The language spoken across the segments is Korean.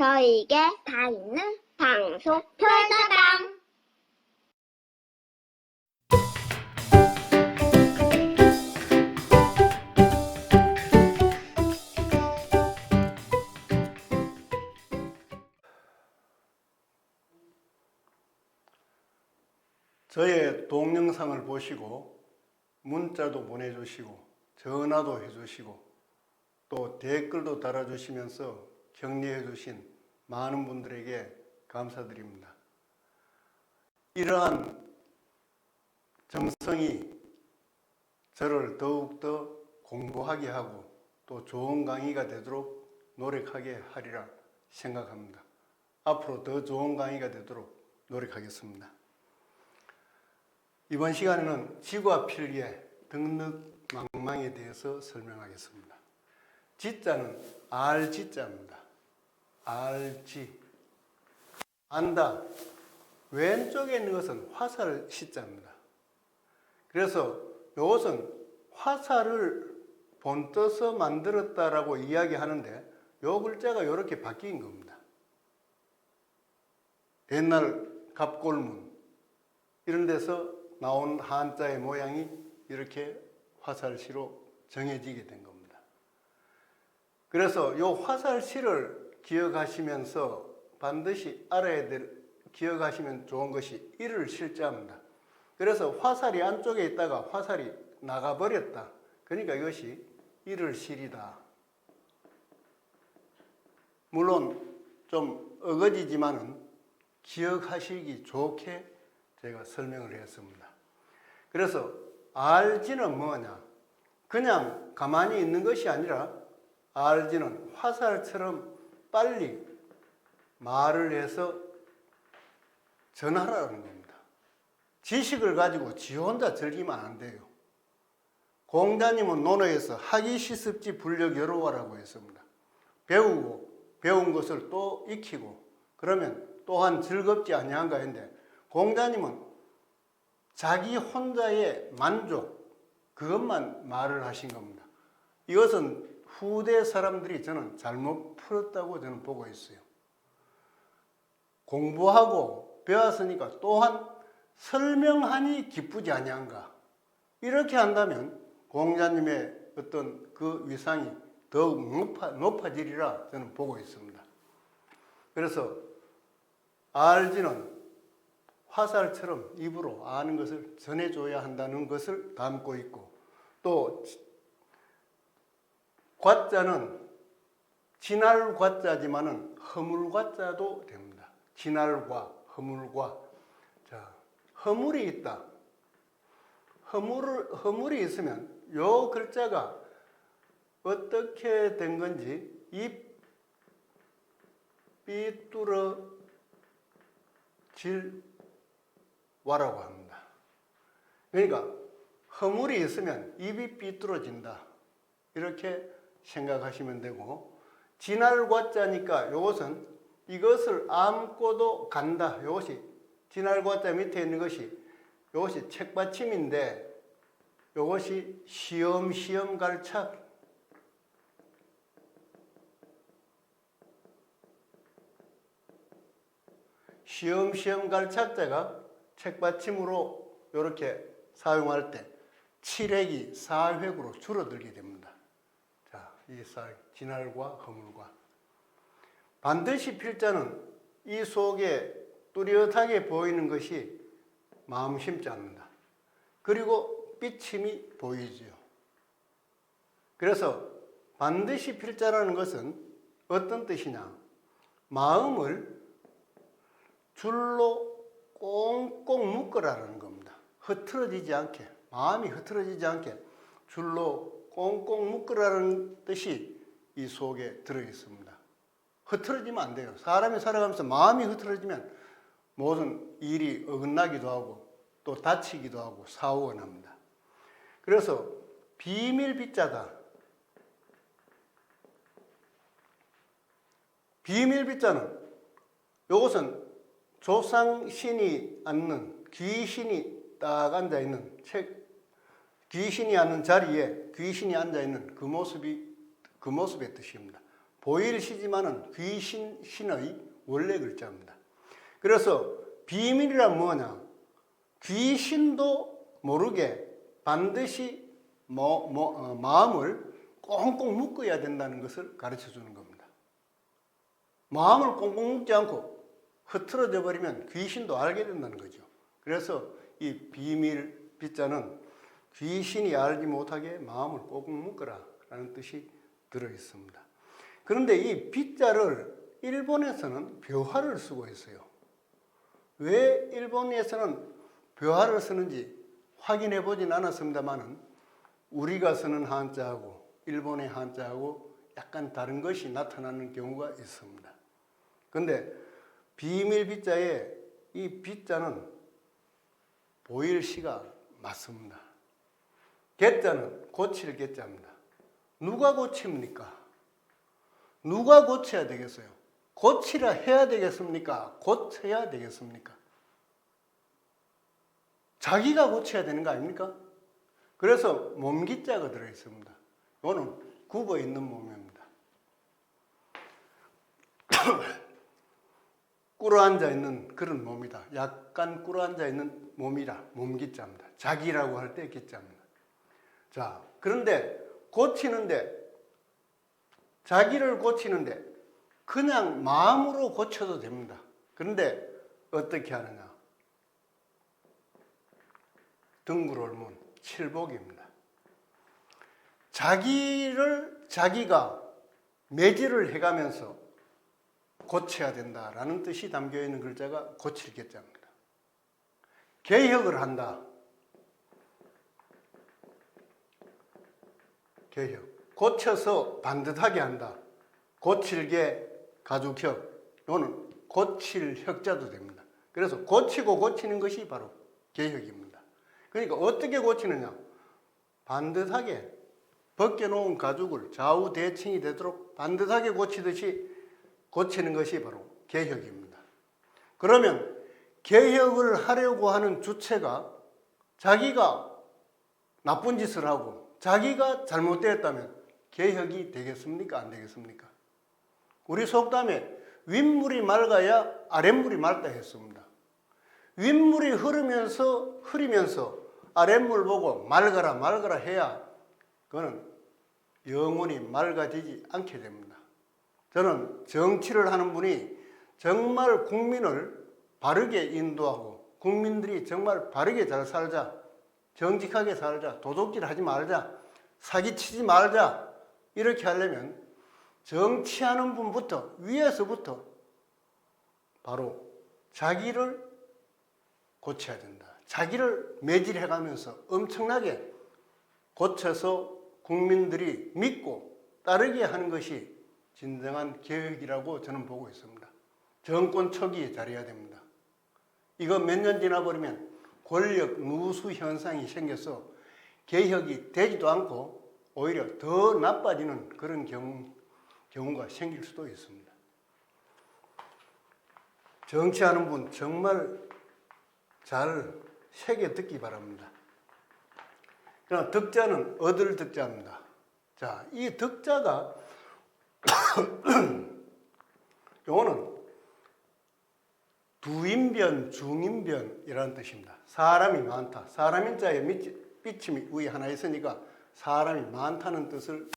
저에게 다 있는 방송 별다방. 저의 동영상을 보시고 문자도 보내주시고 전화도 해주시고 또 댓글도 달아주시면서 격려해 주신 많은 분들에게 감사드립니다. 이러한 정성이 저를 더욱더 공부하게 하고 또 좋은 강의가 되도록 노력하게 하리라 생각합니다. 앞으로 더 좋은 강의가 되도록 노력하겠습니다. 이번 시간에는 지구와 필기의 등록망망에 대해서 설명하겠습니다. 지자는 알지자입니다. 알지. 안다. 왼쪽에 있는 것은 화살 시자입니다. 그래서 이것은 화살을 본떠서 만들었다라고 이야기하는데 이 글자가 이렇게 바뀐 겁니다. 옛날 갑골문 이런 데서 나온 한자의 모양이 이렇게 화살시로 정해지게 된 겁니다. 그래서 이 화살시를 기억하시면서 반드시 알아야 될, 기억하시면 좋은 것이 이를 실자입니다. 그래서 화살이 안쪽에 있다가 화살이 나가버렸다. 그러니까 이것이 이를 실이다. 물론 좀 어거지지만은 기억하시기 좋게 제가 설명을 했습니다. 그래서 알지는 뭐냐? 그냥 가만히 있는 것이 아니라 알지는 화살처럼 빨리 말을 해서 전하라는 겁니다. 지식을 가지고 지 혼자 즐기면 안 돼요. 공자님은 논어에서 하기 시습지 불력 여로와라고 했습니다. 배우고 배운 것을 또 익히고 그러면 또한 즐겁지 아니한가 했는데 공자님은 자기 혼자의 만족 그것만 말을 하신 겁니다. 이것은 후대 사람들이 저는 잘못 풀었다고 저는 보고 있어요. 공부하고 배웠으니까 또한 설명하니 기쁘지 아니한가. 이렇게 한다면 공자님의 어떤 그 위상이 더욱 높아지리라 저는 보고 있습니다. 그래서 알지는 화살처럼 입으로 아는 것을 전해줘야 한다는 것을 담고 있고 또 과자는 진알과자지만은 허물과자도 됩니다. 진알과 허물과. 자, 허물이 있다. 허물이 있으면 요 글자가 어떻게 된 건지 입 삐뚤어질 와라고 합니다. 그러니까 허물이 있으면 입이 삐뚤어진다. 이렇게 생각하시면 되고 진알과자니까 이것은 이것을 안고도 간다. 이것이 진알과자 밑에 있는 것이 이것이 책받침인데 이것이 시험시험 갈착. 시험시험 갈착자가 책받침으로 이렇게 사용할 때 칠획이 4획으로 줄어들게 됩니다. 자, 이 진알과 허물과. 반드시 필자는 이 속에 뚜렷하게 보이는 것이 마음심자입니다. 그리고 삐침이 보이지요. 그래서 반드시 필자라는 것은 어떤 뜻이냐? 마음을 줄로 꽁꽁 묶으라는 겁니다. 흐트러지지 않게, 마음이 흐트러지지 않게 줄로 꽁꽁 묶으라는 뜻이 이 속에 들어있습니다. 흐트러지면 안 돼요. 사람이 살아가면서 마음이 흐트러지면 모든 일이 어긋나기도 하고 또 다치기도 하고 사고가 납니다. 그래서 비밀비자다. 비밀비자는 이것은 조상신이 앉는 귀신이 딱 앉아 있는 귀신이 앉는 자리에 귀신이 앉아 있는 그 모습의 뜻입니다. 보일시지만은 귀신 신의 원래 글자입니다. 그래서 비밀이란 뭐냐? 귀신도 모르게 반드시 마음을 꽁꽁 묶어야 된다는 것을 가르쳐 주는 겁니다. 마음을 꽁꽁 묶지 않고 흐트러져 버리면 귀신도 알게 된다는 거죠. 그래서 이 비밀 빗자는 귀신이 알지 못하게 마음을 꽁꽁 묶어라 라는 뜻이 들어 있습니다. 그런데 이 빗자를 일본에서는 벼화를 쓰고 있어요. 왜 일본에서는 벼화를 쓰는지 확인해 보진 않았습니다만은 우리가 쓰는 한자하고 일본의 한자하고 약간 다른 것이 나타나는 경우가 있습니다. 그런데 비밀 빗자에 이 빗자는 보일시가 맞습니다. 개자는 고칠 개자입니다. 누가 고칩니까? 누가 고쳐야 되겠어요? 고치라 해야 되겠습니까? 고쳐야 되겠습니까? 자기가 고쳐야 되는 거 아닙니까? 그래서 몸기자가 들어있습니다. 이거는 굽어 있는 몸입니다. 꿇어앉아 있는 그런 몸이다. 약간 꿇어앉아 있는 몸이라 몸기자입니다. 자기라고 할 때 기자입니다. 자, 그런데 고치는데 자기를 고치는데 그냥 마음으로 고쳐도 됩니다. 그런데 어떻게 하느냐? 등굴올문 칠복입니다. 자기가 매질을 해가면서 고쳐야 된다라는 뜻이 담겨 있는 글자가 고칠 개자입니다. 개혁을 한다. 개혁. 고쳐서 반듯하게 한다. 고칠개 가죽혁. 이거는 고칠혁자도 됩니다. 그래서 고치고 고치는 것이 바로 개혁입니다. 그러니까 어떻게 고치느냐? 반듯하게 벗겨놓은 가죽을 좌우 대칭이 되도록 반듯하게 고치듯이 고치는 것이 바로 개혁입니다. 그러면 개혁을 하려고 하는 주체가 자기가 나쁜 짓을 하고 자기가 잘못되었다면 개혁이 되겠습니까? 안 되겠습니까? 우리 속담에 윗물이 맑아야 아랫물이 맑다 했습니다. 윗물이 흐르면서 아랫물 보고 맑아라 해야 그거는 영원히 맑아지지 않게 됩니다. 저는 정치를 하는 분이 정말 국민을 바르게 인도하고 국민들이 정말 바르게 잘 살자, 정직하게 살자, 도둑질 하지 말자, 사기치지 말자 이렇게 하려면 정치하는 분부터 위에서부터 바로 자기를 고쳐야 된다. 자기를 매질해가면서 엄청나게 고쳐서 국민들이 믿고 따르게 하는 것이 진정한 개혁이라고 저는 보고 있습니다. 정권 초기에 잘해야 됩니다. 이거 몇 년 지나버리면 권력 누수 현상이 생겨서 개혁이 되지도 않고 오히려 더 나빠지는 그런 경우가 생길 수도 있습니다. 정치하는 분 정말 잘 새겨 듣기 바랍니다. 그러나 득자는 얻을 득자입니다. 자, 이 득자가 요거는 두인변, 중인변이라는 뜻입니다. 사람이 많다. 사람인자에 삐침이 위에 하나 있으니까 사람이 많다는 뜻을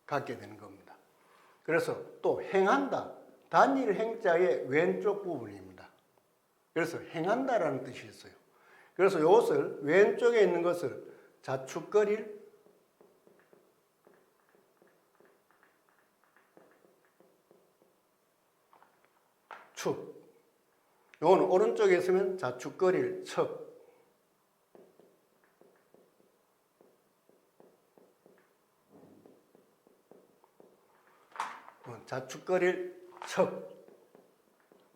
갖게 되는 겁니다. 그래서 또 행한다. 단일 행자의 왼쪽 부분입니다. 그래서 행한다라는 뜻이 있어요. 그래서 이것을 왼쪽에 있는 것을 자축거릴 축. 이거는 오른쪽에 있으면 자축거릴 척. 자축거릴 척.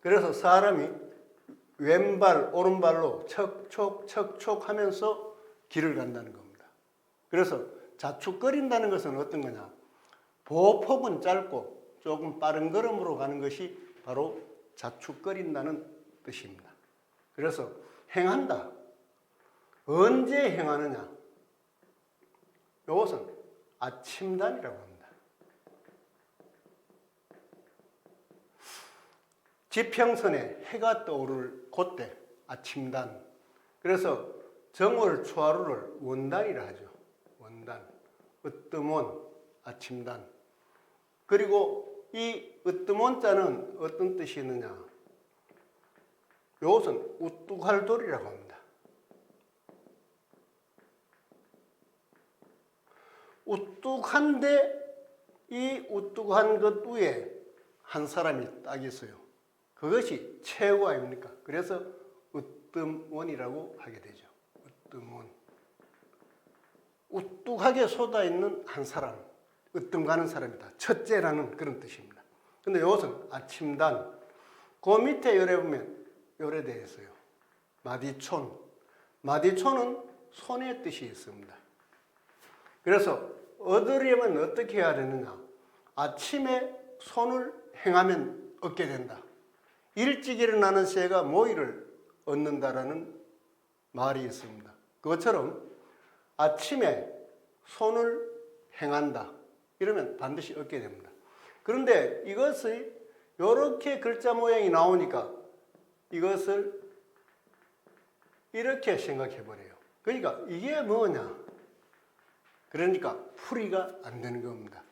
그래서 사람이 왼발 오른발로 척촉 하면서 길을 간다는 겁니다. 그래서 자축거린다는 것은 어떤 거냐? 보폭은 짧고 조금 빠른 걸음으로 가는 것이 바로 자축거린다는 뜻입니다. 그래서 행한다. 언제 행하느냐? 이것은 아침단이라고 합니다. 지평선에 해가 떠오를 그때 아침단. 그래서 정월 초하루를 원단이라 하죠. 원단. 으뜸원 아침단. 그리고 이 으뜸원자는 어떤 뜻이 있느냐? 이것은 우뚝할돌이라고 합니다. 우뚝한데 이 우뚝한 것 위에 한 사람이 딱 있어요. 그것이 최후 아닙니까? 그래서 으뜸원이라고 하게 되죠. 으뜸원. 우뚝하게 솟아있는 한 사람, 으뜸 가는 사람이다. 첫째라는 그런 뜻입니다. 근데 이것은 아침단. 그 밑에 열에 보면 열에 되어 있어요. 마디촌. 마디촌은 손의 뜻이 있습니다. 그래서 얻으려면 어떻게 해야 되느냐? 아침에 손을 행하면 얻게 된다. 일찍 일어나는 새가 모이를 얻는다라는 말이 있습니다. 그것처럼 아침에 손을 행한다. 이러면 반드시 얻게 됩니다. 그런데 이것이 이렇게 글자 모양이 나오니까 이것을 이렇게 생각해 버려요. 그러니까 이게 뭐냐? 그러니까 풀이가 안 되는 겁니다.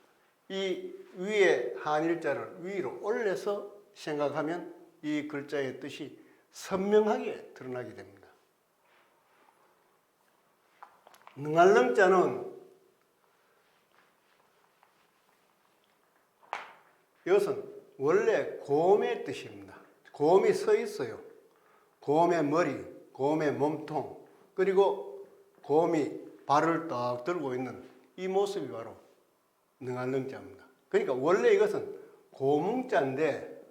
이 위에 한일자를 위로 올려서 생각하면 이 글자의 뜻이 선명하게 드러나게 됩니다. 능할능자는 이것은 원래 곰의 뜻입니다. 곰이 서 있어요. 곰의 머리, 곰의 몸통, 그리고 곰이 발을 딱 들고 있는 이 모습이 바로 능할능자입니다. 그러니까 원래 이것은 고뭉자인데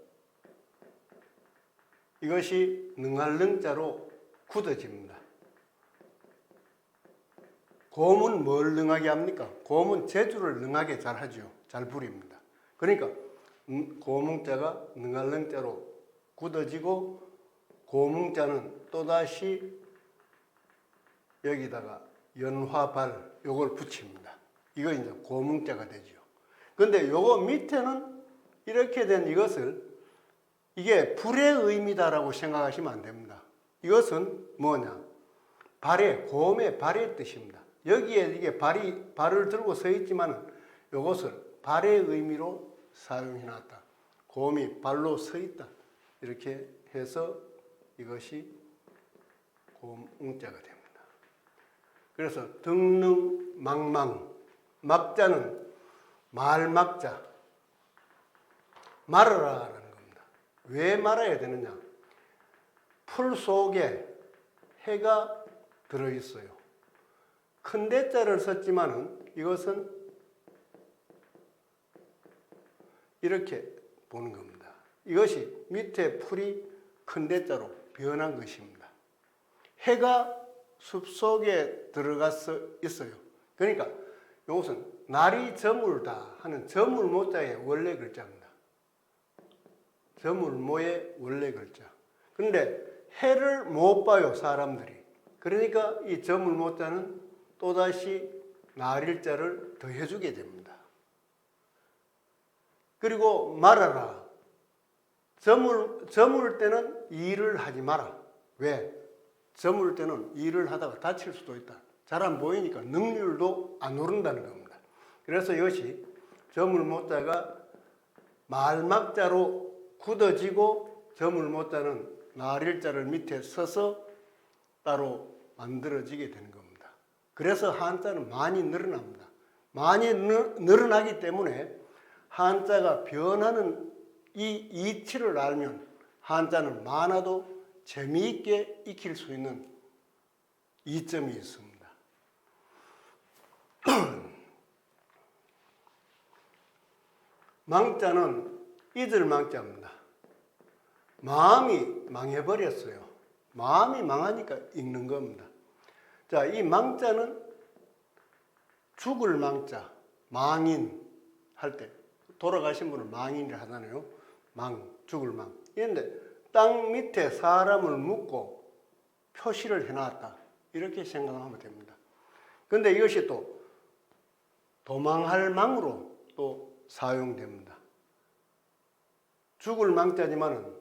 이것이 능할능자로 굳어집니다. 곰은 뭘 능하게 합니까? 곰은 재주를 능하게 잘 하죠. 잘 부립니다. 그러니까 고뭉자가 능할능자로 굳어지고 고뭉자는 또다시 여기다가 연화발 요걸 붙입니다. 이거 이제 고뭉자가 되죠. 그런데 요거 밑에는 이렇게 된 이것을 이게 불의 의미다라고 생각하시면 안 됩니다. 이것은 뭐냐? 발의, 곰의 발의 뜻입니다. 여기에 이게 발을 들고 서 있지만 이것을 발의 의미로 사용해 놨다. 곰이 발로 서 있다. 이렇게 해서 이것이 곰웅자가 됩니다. 그래서 등능, 망망, 막자는 말막자, 말아라라는 겁니다. 왜 말아야 되느냐? 풀 속에 해가 들어있어요. 큰 대자를 썼지만은 이것은 이렇게 보는 겁니다. 이것이 밑에 풀이 큰 대자로 변한 것입니다. 해가 숲속에 들어가서 있어요. 그러니까 이것은 날이 저물다 하는 저물모자의 원래 글자입니다. 저물모의 원래 글자. 그런데 해를 못 봐요, 사람들이. 그러니까 이 저물모자는 또다시 날일자를 더해주게 됩니다. 그리고 말아라. 저물 때는 일을 하지 마라. 왜? 저물 때는 일을 하다가 다칠 수도 있다. 잘 안 보이니까 능률도 안 오른다는 겁니다. 그래서 이것이 저물모자가 말막자로 굳어지고 저물모자는 날일자를 밑에 서서 따로 만들어지게 되는 겁니다. 그래서 한자는 많이 늘어납니다. 많이 늘어나기 때문에 한자가 변하는 이 이치를 알면 한자는 많아도 재미있게 익힐 수 있는 이점이 있습니다. 망자는 잊을 망자입니다. 마음이 망해버렸어요. 마음이 망하니까 읽는 겁니다. 자, 이 망자는 죽을 망자, 망인 할 때 돌아가신 분을 망인이라 하잖아요. 죽을 망. 그런데 땅 밑에 사람을 묻고 표시를 해놨다. 이렇게 생각하면 됩니다. 그런데 이것이 또 도망할 망으로 또 사용됩니다. 죽을 망자지만은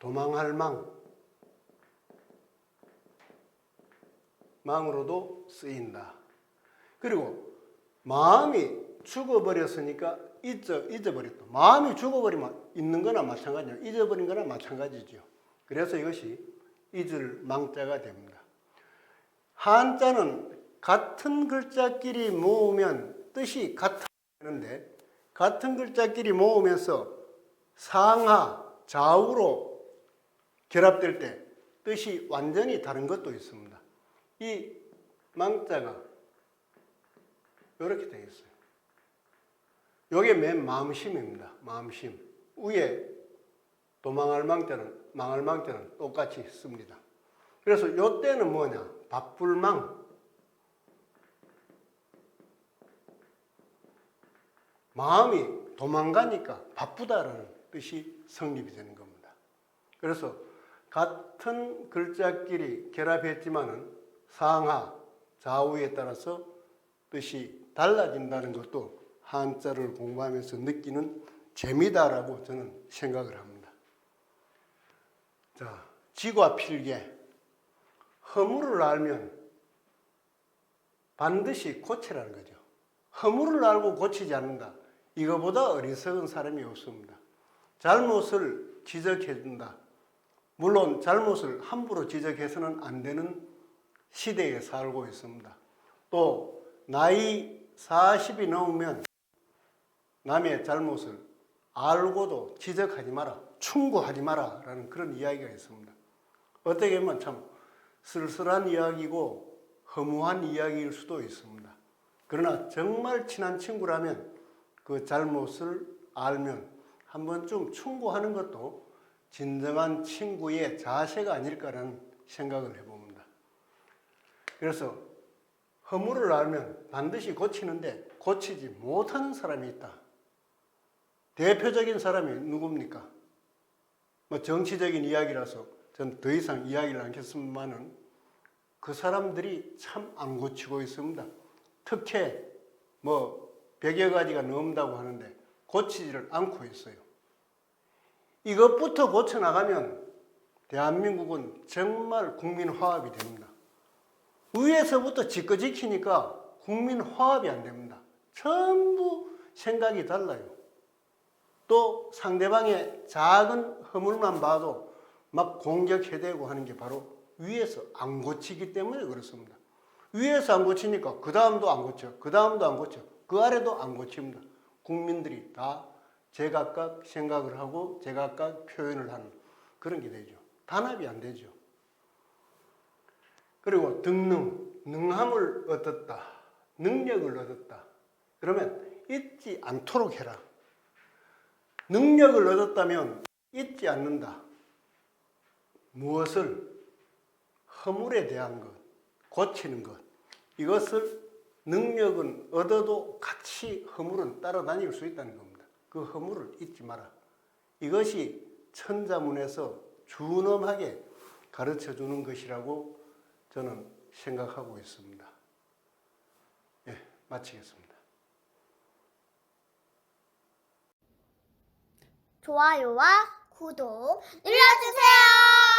도망할 망으로도 쓰인다. 그리고 마음이 죽어버렸으니까 잊어버렸다. 마음이 죽어버리면 있는 거나 마찬가지죠. 잊어버린 거나 마찬가지죠. 그래서 이것이 잊을 망자가 됩니다. 한자는 같은 글자끼리 모으면 뜻이 같아지는데 같은 글자끼리 모으면서 상하, 좌우로 결합될 때 뜻이 완전히 다른 것도 있습니다. 이 망자가 이렇게 되어 있어요. 이게 맨 마음심입니다. 마음심. 위에 도망할 망자는 똑같이 씁니다. 그래서 이때는 뭐냐? 바쁠망. 마음이 도망가니까 바쁘다라는 뜻이 성립이 되는 겁니다. 그래서 같은 글자끼리 결합했지만은 상하, 좌우에 따라서 뜻이 달라진다는 것도 한자를 공부하면서 느끼는 재미다라고 저는 생각을 합니다. 자, 지과 필계. 허물을 알면 반드시 고치라는 거죠. 허물을 알고 고치지 않는다. 이거보다 어리석은 사람이 없습니다. 잘못을 지적해 준다. 물론 잘못을 함부로 지적해서는 안 되는 시대에 살고 있습니다. 또 나이 40이 넘으면 남의 잘못을 알고도 지적하지 마라, 충고하지 마라 라는 그런 이야기가 있습니다. 어떻게 보면 참 쓸쓸한 이야기고 허무한 이야기일 수도 있습니다. 그러나 정말 친한 친구라면 그 잘못을 알면 한 번쯤 충고하는 것도 진정한 친구의 자세가 아닐까라는 생각을 해봅니다. 그래서 허물을 알면 반드시 고치는데 고치지 못하는 사람이 있다. 대표적인 사람이 누굽니까? 정치적인 이야기라서 전 더 이상 이야기를 않겠습니다만은 그 사람들이 참 안 고치고 있습니다. 특혜 100여 가지가 넘는다고 하는데 고치지를 않고 있어요. 이것부터 고쳐나가면 대한민국은 정말 국민 화합이 됩니다. 위에서부터 지켜지키니까 국민 화합이 안 됩니다. 전부 생각이 달라요. 또 상대방의 작은 허물만 봐도 막 공격해대고 하는 게 바로 위에서 안 고치기 때문에 그렇습니다. 위에서 안 고치니까 그 다음도 안 고쳐, 그 다음도 안 고쳐, 그 아래도 안 고칩니다. 국민들이 다 제각각 생각을 하고 제각각 표현을 하는 그런 게 되죠. 단합이 안 되죠. 그리고 능함을 얻었다. 능력을 얻었다. 그러면 잊지 않도록 해라. 능력을 얻었다면 잊지 않는다. 무엇을? 허물에 대한 것, 고치는 것. 이것을 능력은 얻어도 같이 허물은 따라다닐 수 있다는 겁니다. 그 허물을 잊지 마라. 이것이 천자문에서 준엄하게 가르쳐주는 것이라고 저는 생각하고 있습니다. 예, 마치겠습니다. 좋아요와 구독 눌러주세요.